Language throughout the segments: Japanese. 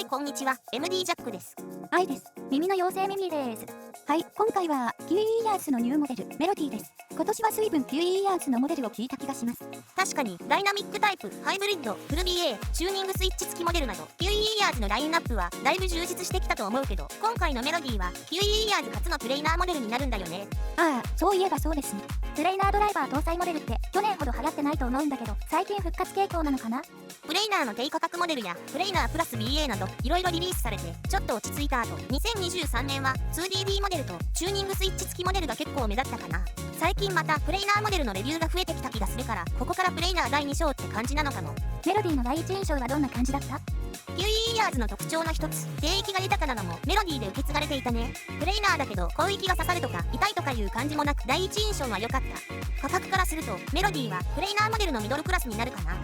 はいこんにちは、MD ジャックです。はいです。耳の妖精ミミです。はい、今回はキウイイヤースのニューモデルメロディーです。今年は随分キウイイヤースのモデルを聞いた気がします。確かにダイナミックタイプ、ハイブリッド、フル BA、チューニングスイッチ付きモデルなどキウイイヤーズのラインナップはだいぶ充実してきたと思うけど、今回のメロディーはキウイイヤーズ初のプレイナーモデルになるんだよね。ああ、そういえばそうですね。プレイナードライバー搭載モデルって去年ほど流行ってないと思うんだけど、最近復活傾向なのかな。プレイナーの低価格モデルやプレイナープラス BA などいろいろリリースされてちょっと落ち着いた後、2023年は 2DD モデルとチューニングスイッチ付きモデルが結構目立ったかな。最近またプレイナーモデルのレビューが増えてきた気がするから、ここからプレイナー第2章って感じなのかも。メロディーの第一印象はどんな感じだった？キウイイヤーズの特徴の一つ、低域が豊かなのもメロディーで受け継がれていたね。プレイナーだけど広域が刺さるとか痛いとかいう感じもなく第一印象は良かった。価格からするとメロディーはプレイナーモデルのミドルクラスになるかな。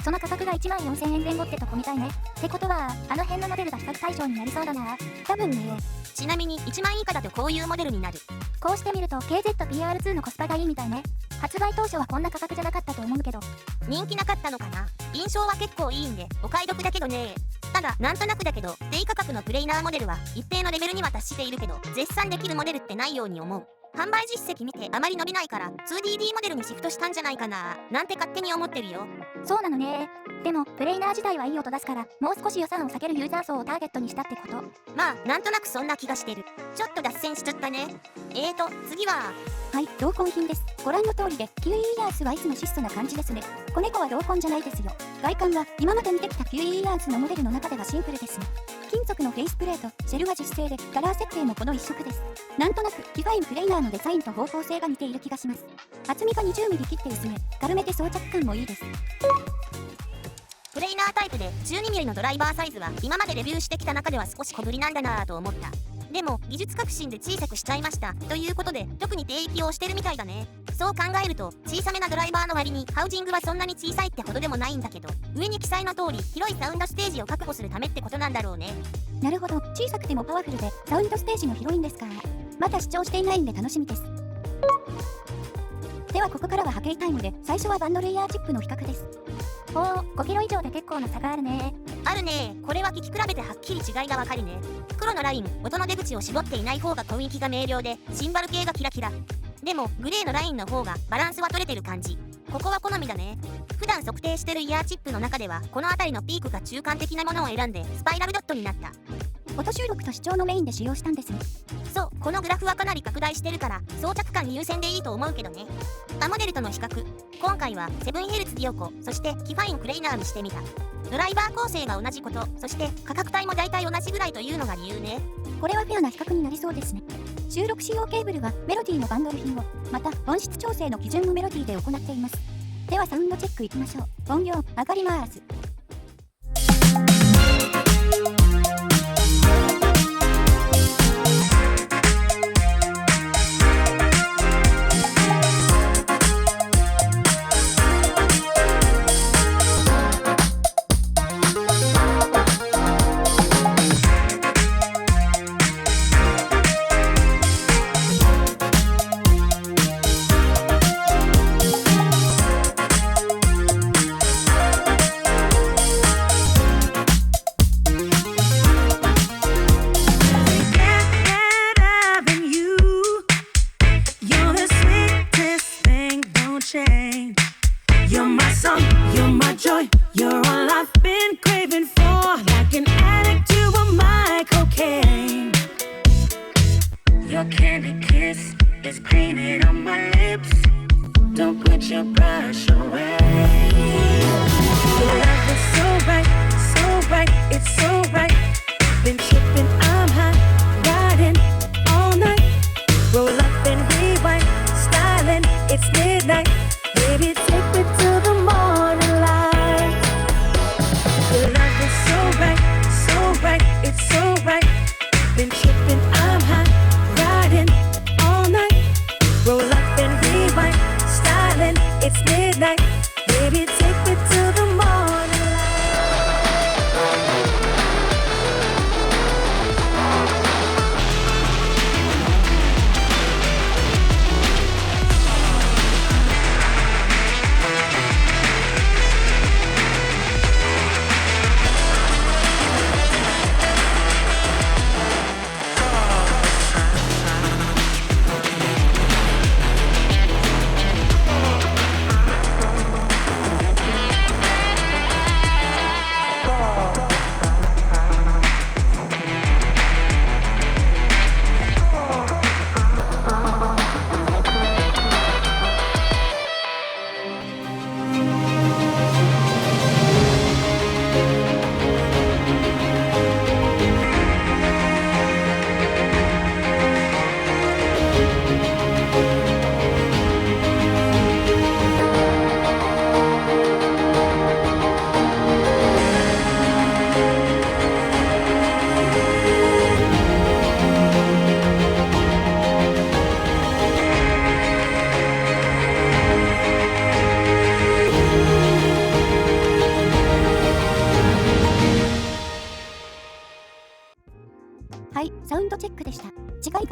その価格が14,000円前後ってとこみたいね。ってことはあの辺のモデルが比較対象になりそうだな。多分ね。ちなみに1万以下だとこういうモデルになる。こうしてみると KZPR2 のコスパがいいみたいね。発売当初はこんな価格じゃなかったと思うけど、人気なかったのかな。印象は結構いいんでお買い得だけどね。ただなんとなくだけど低価格のプレイナーモデルは一定のレベルには達しているけど、絶賛できるモデルってないように思う。販売実績見てあまり伸びないから 2DD モデルにシフトしたんじゃないかななんて勝手に思ってるよ。そうなのね。でもプレイナー自体はいい音出すから、もう少し予算を下げるユーザー層をターゲットにしたってこと？まあなんとなくそんな気がしてる。ちょっと脱線しちゃったね。次ははい、同梱品です。ご覧の通りでキウイイヤースはいつも質素な感じですね。子猫は同梱じゃないですよ。外観は今まで見てきたキウイイヤースのモデルの中ではシンプルですね。金属のフェイスプレート、シェルは実製でカラー設定もこの一色です。なんとなくキファインプレイナーのデザインと方向性が似ている気がします。厚みが 20mm 切って薄め、軽めで装着感もいいです。プレイナータイプで 12mm のドライバーサイズは今までレビューしてきた中では少し小ぶりなんだなぁと思った。でも技術革新で小さくしちゃいましたということで特に低域をしてるみたいだね。そう考えると小さめなドライバーの割にハウジングはそんなに小さいってほどでもないんだけど、上に記載の通り広いサウンドステージを確保するためってことなんだろうね。なるほど、小さくてもパワフルでサウンドステージも広いんですか。まだ試聴していないんで楽しみです。ではここからは波形タイムで、最初はバンドレイヤーチップの比較です。おー、5キロ以上で結構な差があるね。あるね。これは聞き比べてはっきり違いがわかるね。黒のライン、音の出口を絞っていない方が雰囲気が明瞭でシンバル系がキラキラ。でもグレーのラインの方がバランスは取れてる感じ。ここは好みだね。普段測定してるイヤーチップの中ではこの辺りのピークが中間的なものを選んでスパイラルドットになった。音収録と視聴のメインで使用したんですね。そう、このグラフはかなり拡大してるから装着感優先でいいと思うけどね。他モデルとの比較、今回は 7Hz ディオコ、そしてキファインプレイナーにしてみた。ドライバー構成が同じこと、そして価格帯も大体同じぐらいというのが理由ね。これはフェアな比較になりそうですね。収録使用ケーブルはメロディーのバンドル品を、また音質調整の基準のメロディーで行っています。ではサウンドチェックいきましょう。音量上がります。You're my song, you're my joy, you're all I've been craving for, like an addict to a my cocaine. Your candy kiss is greening on my lips. Don't put your brush away. Your love is so right, it's so right. Been tripping, I'm high, riding all night. Roll up and rewind, styling, it's midnight. Baby, take me to the morning light. Your love is so right, it's so right. Been tripping, I'm high, riding all night. Roll up and rewind, styling, it's midnight.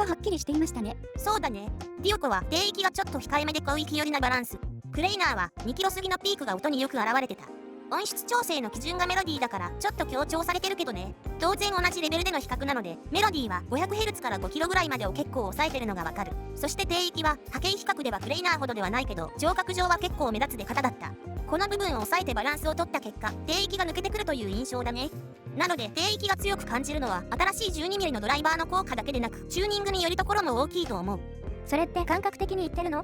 はっきりしていましたね。そうだね。ディオコは低域がちょっと控えめで高域寄りなバランス。クレイナーは2キロ過ぎのピークが音によく現れてた。音質調整の基準がメロディーだからちょっと強調されてるけどね。当然同じレベルでの比較なので、メロディーは 500Hz から 5kg ぐらいまでを結構抑えてるのがわかる。そして低域は波形比較ではクレイナーほどではないけど、聴覚上は結構目立つ出方だった。この部分を抑えてバランスを取った結果、低域が抜けてくるという印象だね。なので低域が強く感じるのは新しい 12mm のドライバーの効果だけでなく、チューニングによるところも大きいと思う。それって感覚的に言ってるの？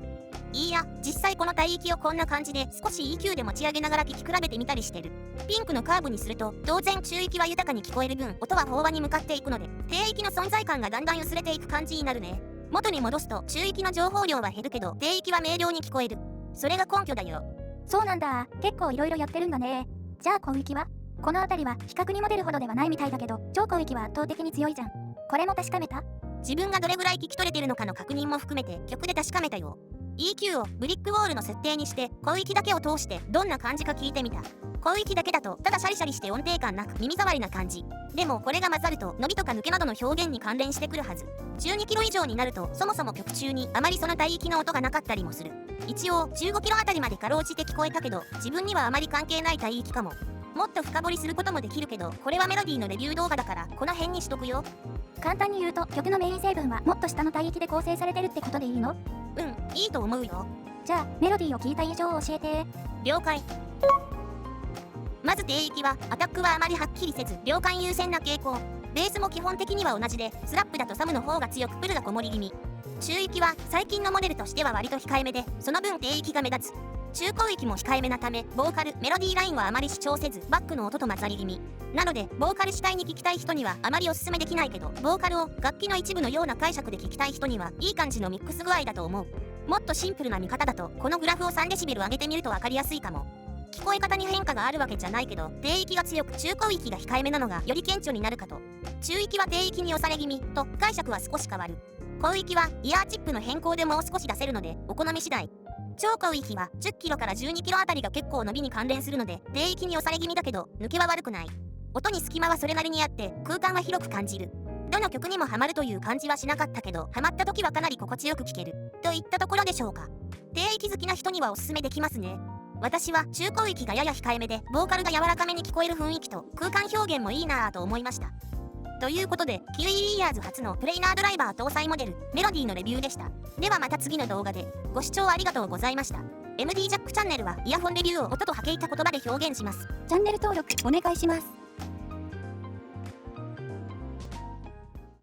いいや、実際この帯域をこんな感じで少し EQ で持ち上げながら聞き比べてみたりしてる。ピンクのカーブにすると当然中域は豊かに聞こえる分、音は飽和に向かっていくので低域の存在感がだんだん薄れていく感じになるね。元に戻すと中域の情報量は減るけど低域は明瞭に聞こえる。それが根拠だよ。そうなんだ。結構いろいろやってるんだね。じゃあ広域は？この辺りは比較にモデルほどではないみたいだけど、超広域は圧倒的に強いじゃん。これも確かめた？自分がどれぐらい聞き取れてるのかの確認も含めて曲で確かめたよ。EQ をブリックウォールの設定にして広域だけを通してどんな感じか聞いてみた。広域だけだとただシャリシャリして音程感なく耳障りな感じ。でもこれが混ざると伸びとか抜けなどの表現に関連してくるはず。12キロ以上になるとそもそも曲中にあまりその帯域の音がなかったりもする。一応15キロあたりまでかろうじて聞こえたけど、自分にはあまり関係ない帯域かも。もっと深掘りすることもできるけど、これはメロディーのレビュー動画だからこの辺にしとくよ。簡単に言うと曲のメイン成分はもっと下の帯域で構成されてるってことでいいの？いいと思うよ。じゃあメロディーを聞いた以上教えて。了解。まず低域はアタックはあまりはっきりせず量感優先な傾向。ベースも基本的には同じで、スラップだとサムの方が強くプルがこもり気味。中域は最近のモデルとしては割と控えめで、その分低域が目立つ。中高域も控えめなため、ボーカルメロディーラインはあまり主張せずバックの音と混ざり気味なので、ボーカル主体に聞きたい人にはあまりおすすめできないけど、ボーカルを楽器の一部のような解釈で聞きたい人にはいい感じのミックス具合だと思う。もっとシンプルな見方だと、このグラフを3デシベル上げてみると分かりやすいかも。聞こえ方に変化があるわけじゃないけど、低域が強く中高域が控えめなのがより顕著になるかと。中域は低域に押され気味と解釈は少し変わる。高域はイヤーチップの変更でもう少し出せるのでお好み次第。超高域は10キロから12キロあたりが結構伸びに関連するので、低域に押され気味だけど抜けは悪くない。音に隙間はそれなりにあって空間は広く感じる。どの曲にもハマるという感じはしなかったけど、ハマった時はかなり心地よく聴けるといったところでしょうか。低域好きな人にはおすすめできますね。私は中高域がやや控えめでボーカルが柔らかめに聞こえる雰囲気と空間表現もいいなぁと思いました。ということで、キウイイヤーズ初のプレイナードライバー搭載モデルメロディーのレビューでした。ではまた次の動画で。ご視聴ありがとうございました。MD ジャックチャンネルはイヤホンレビューを音と波形た言葉で表現します。チャンネル登録お願いします。